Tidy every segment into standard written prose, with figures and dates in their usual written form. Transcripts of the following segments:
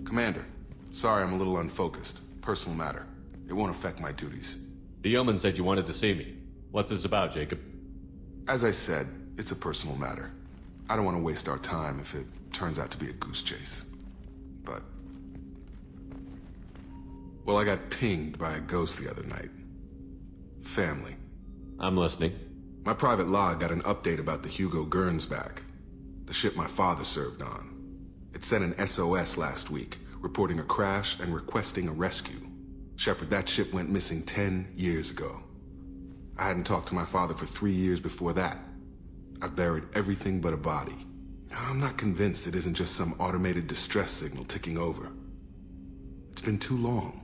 Commander, sorry I'm a little unfocused. Personal matter. It won't affect my duties. The yeoman said you wanted to see me. What's this about, Jacob? As I said, it's a personal matter. I don't want to waste our time if it turns out to be a goose chase. But... well, I got pinged by a ghost the other night. Family. I'm listening. My private log got an update about the Hugo Gernsback, the ship my father served on. It sent an SOS last week, reporting a crash and requesting a rescue. Shepard, that ship went missing 10 years ago. I hadn't talked to my father for 3 years before that. I've buried everything but a body. I'm not convinced it isn't just some automated distress signal ticking over. It's been too long.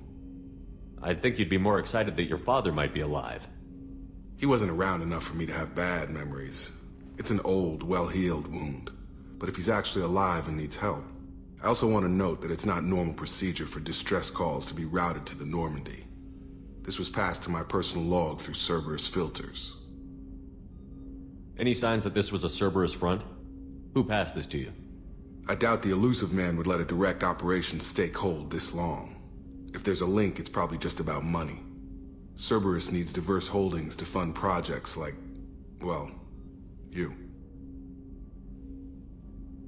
I'd think you'd be more excited that your father might be alive. He wasn't around enough for me to have bad memories. It's an old, well-healed wound. But if he's actually alive and needs help, I also want to note that it's not normal procedure for distress calls to be routed to the Normandy. This was passed to my personal log through Cerberus filters. Any signs that this was a Cerberus front? Who passed this to you? I doubt the elusive man would let a direct operation stake hold this long. If there's a link, it's probably just about money. Cerberus needs diverse holdings to fund projects like, well, you.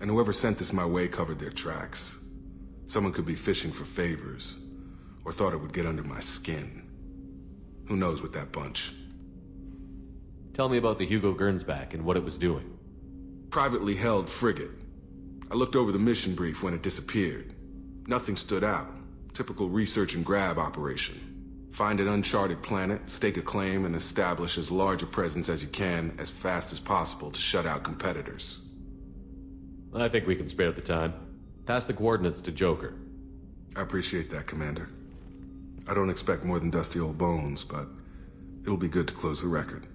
And whoever sent this my way covered their tracks. Someone could be fishing for favors, or thought it would get under my skin. Who knows with that bunch? Tell me about the Hugo Gernsback and what it was doing. Privately held frigate. I looked over the mission brief when it disappeared. Nothing stood out. Typical research and grab operation. Find an uncharted planet, stake a claim, and establish as large a presence as you can as fast as possible to shut out competitors. I think we can spare the time. Pass the coordinates to Joker. I appreciate that, Commander. I don't expect more than dusty old bones, but it'll be good to close the record.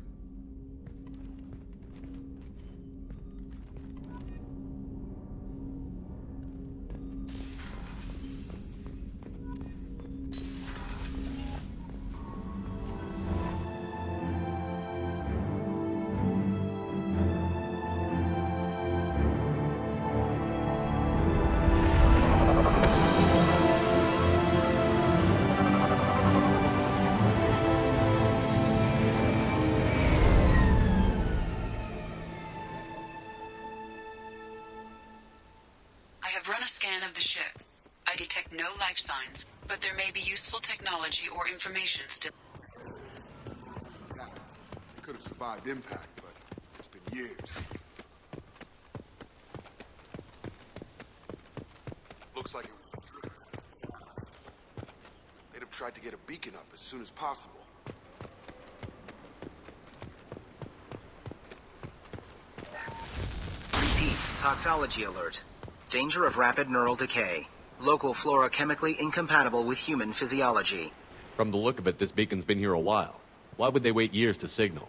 I have run a scan of the ship. I detect no life signs, but there may be useful technology or information still. Now, it could have survived impact, but it's been years. Looks like it was driven. They'd have tried to get a beacon up as soon as possible. Repeat, toxology alert. Danger of rapid neural decay. Local flora chemically incompatible with human physiology. From the look of it, this beacon's been here a while. Why would they wait years to signal?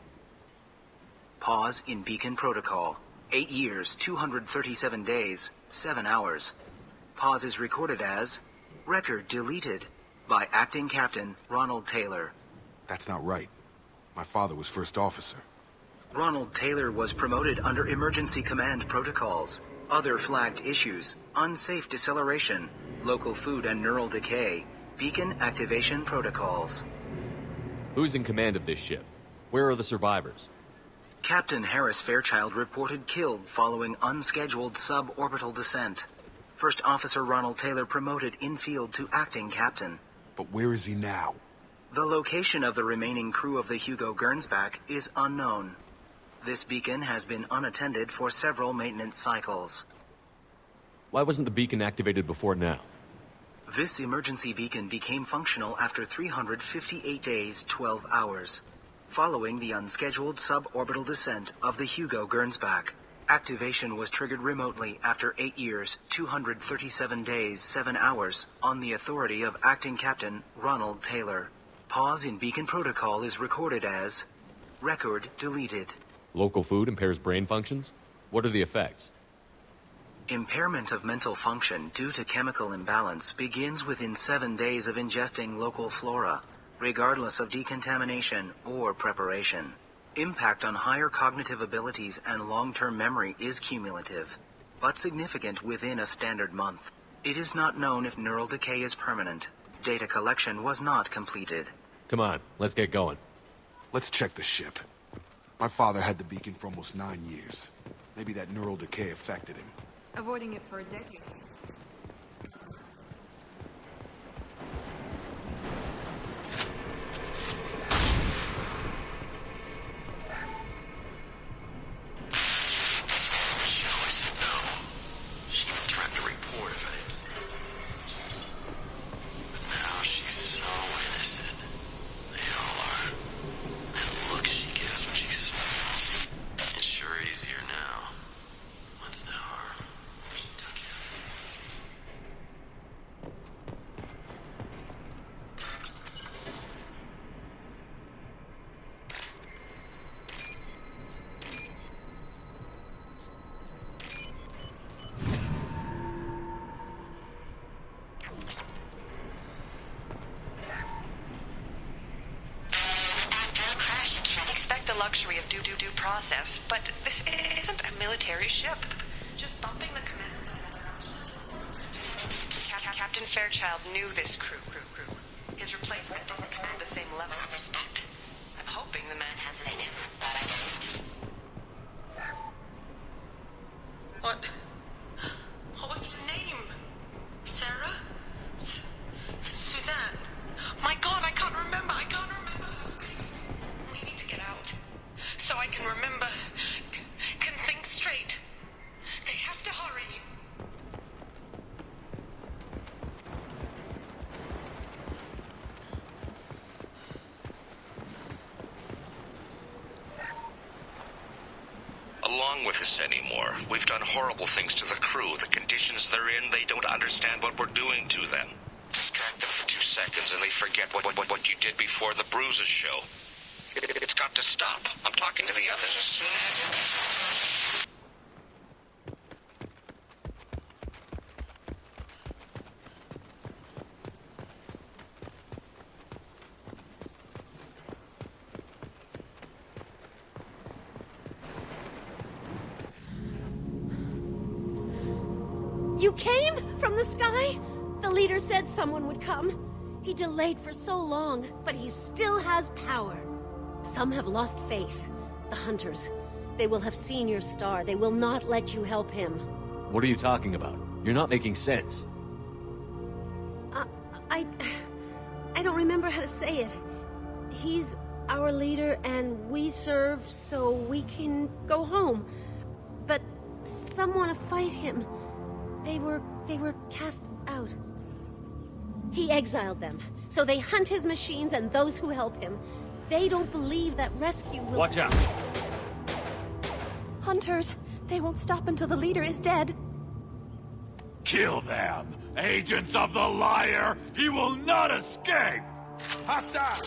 Pause in beacon protocol. 8 years, 237 days, 7 hours. Pause is recorded as record deleted by acting captain Ronald Taylor. That's not right. My father was first officer. Ronald Taylor was promoted under emergency command protocols. Other flagged issues: unsafe deceleration, local food and neural decay, beacon activation protocols. Who's in command of this ship? Where are the survivors? Captain Harris Fairchild reported killed following unscheduled suborbital descent. First Officer Ronald Taylor promoted in-field to acting captain. But where is he now? The location of the remaining crew of the Hugo Gernsback is unknown. This beacon has been unattended for several maintenance cycles. Why wasn't the beacon activated before now? This emergency beacon became functional after 358 days, 12 hours. Following the unscheduled suborbital descent of the Hugo Gernsback, activation was triggered remotely after 8 years, 237 days, 7 hours, on the authority of Acting Captain Ronald Taylor. Pause in beacon protocol is recorded as record deleted. Local food impairs brain functions? What are the effects? Impairment of mental function due to chemical imbalance begins within 7 days of ingesting local flora, regardless of decontamination or preparation. Impact on higher cognitive abilities and long-term memory is cumulative, but significant within a standard month. It is not known if neural decay is permanent. Data collection was not completed. Come on, let's get going. Let's check the ship. My father had the beacon for almost 9 years. Maybe that neural decay affected him. Avoiding it for a decade. She always said no. She even threatened to report if I didn't. But now she's so innocent. They all are. That look she gives when she smiles. It's sure easier now. What's the harm? We're stuck here. After a crash, you can't expect the luxury of due process, but this isn't a military ship. Just bumping the command. Captain Fairchild knew this crew. His replacement doesn't command the same level of respect. I'm hoping the man has it in him, but I don't. What was your name? Sarah? Suzanne? My God, I can't remember her face. We need to get out. So I can remember, can think straight. They have to hurry. Along with us anymore. We've done horrible things to the crew. The conditions they're in, they don't understand what we're doing to them. Distract them for 2 seconds and they forget what you did before the bruises show. It's got to stop. I'm talking to the others as soon as... You came from the sky? The leader said someone would come. He delayed for so long, but he still has power. Some have lost faith. The hunters. They will have seen your star. They will not let you help him. What are you talking about? You're not making sense. I don't remember how to say it. He's our leader and we serve so we can go home. But some want to fight him. They were cast out. He exiled them, so they hunt his machines and those who help him. They don't believe that rescue will... Watch out! Hunters, they won't stop until the leader is dead. Kill them! Agents of the liar! He will not escape! Hostile!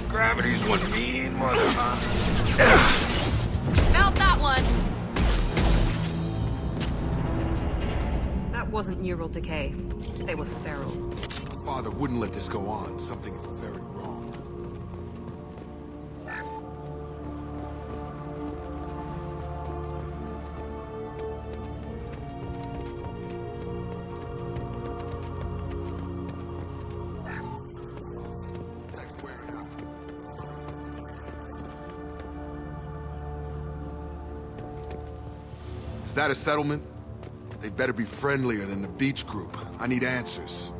Gravity's one mean mother, huh? Melt that one! That wasn't neural decay. They were feral. Father wouldn't let this go on. Something is very wrong. Is that a settlement? They better be friendlier than the beach group. I need answers.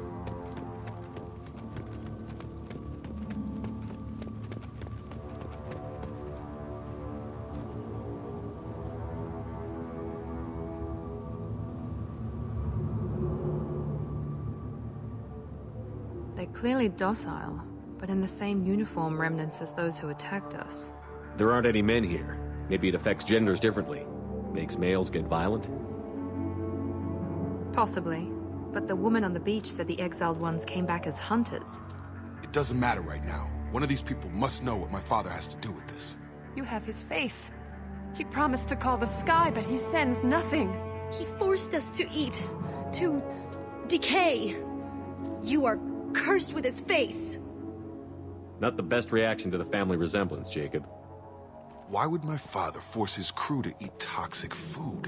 Clearly docile, but in the same uniform remnants as those who attacked us. There aren't any men here. Maybe it affects genders differently. Makes males get violent? Possibly. But the woman on the beach said the exiled ones came back as hunters. It doesn't matter right now. One of these people must know what my father has to do with this. You have his face. He promised to call the sky, but he sends nothing. He forced us to eat, to decay. You are cursed with his face. Not the best reaction to the family resemblance, Jacob. Why would my father force his crew to eat toxic food?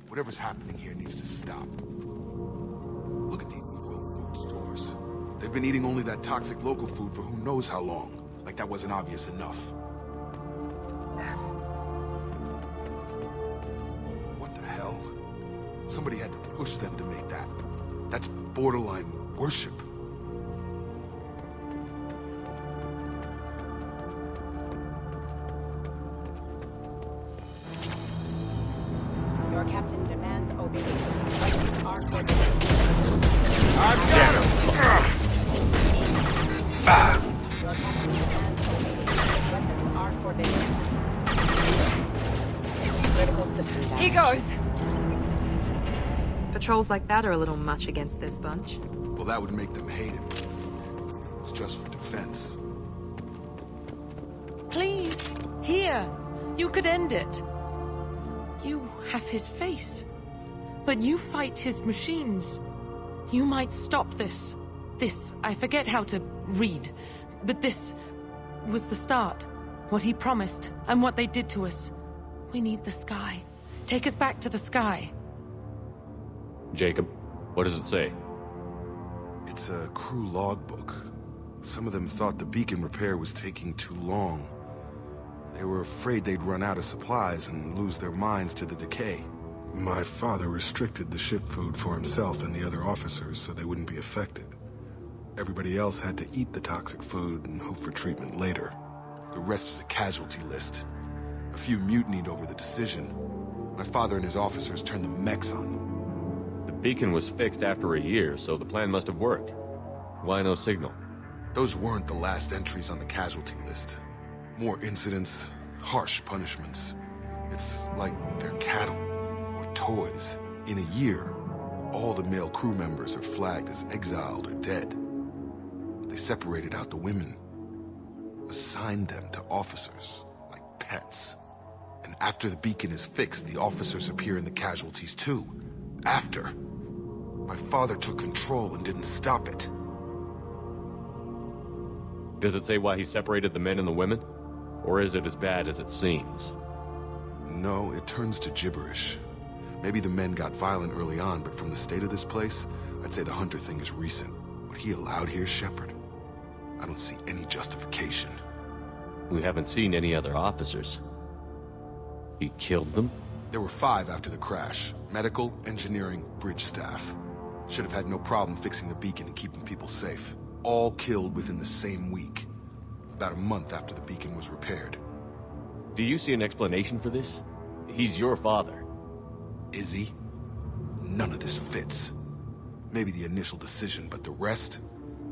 Whatever's happening here needs to stop. Look at these food stores. They've been eating only that toxic local food for who knows how long. Like that wasn't obvious enough. What the hell? Somebody had to push them to make that. That's borderline worship. Your captain demands obedience. Weapons are coordinated. I've got him! Your captain demands obedience. Weapons are forbidden. Critical system down. He goes! Patrols like that are a little much against this bunch. Well, that would make them hate him. It's just for defense. Please, here. You could end it. You have his face. But you fight his machines. You might stop this. This, I forget how to read. But this was the start. What he promised, and what they did to us. We need the sky. Take us back to the sky. Jacob, what does it say? It's a crew logbook. Some of them thought the beacon repair was taking too long. They were afraid they'd run out of supplies and lose their minds to the decay. My father restricted the ship food for himself and the other officers so they wouldn't be affected. Everybody else had to eat the toxic food and hope for treatment later. The rest is a casualty list. A few mutinied over the decision. My father and his officers turned the mechs on them. The beacon was fixed after a year, so the plan must have worked. Why no signal? Those weren't the last entries on the casualty list. More incidents, harsh punishments. It's like they're cattle or toys. In a year, all the male crew members are flagged as exiled or dead. They separated out the women, assigned them to officers like pets. And after the beacon is fixed, the officers appear in the casualties too. After. My father took control and didn't stop it. Does it say why he separated the men and the women? Or is it as bad as it seems? No, it turns to gibberish. Maybe the men got violent early on, but from the state of this place, I'd say the Hunter thing is recent. What he allowed here, Shepard, I don't see any justification. We haven't seen any other officers. He killed them? There were 5 after the crash. Medical, engineering, bridge staff. Should have had no problem fixing the beacon and keeping people safe. All killed within the same week. About a month after the beacon was repaired. Do you see an explanation for this? He's your father. Is he? None of this fits. Maybe the initial decision, but the rest?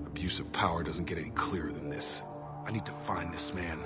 Abuse of power doesn't get any clearer than this. I need to find this man.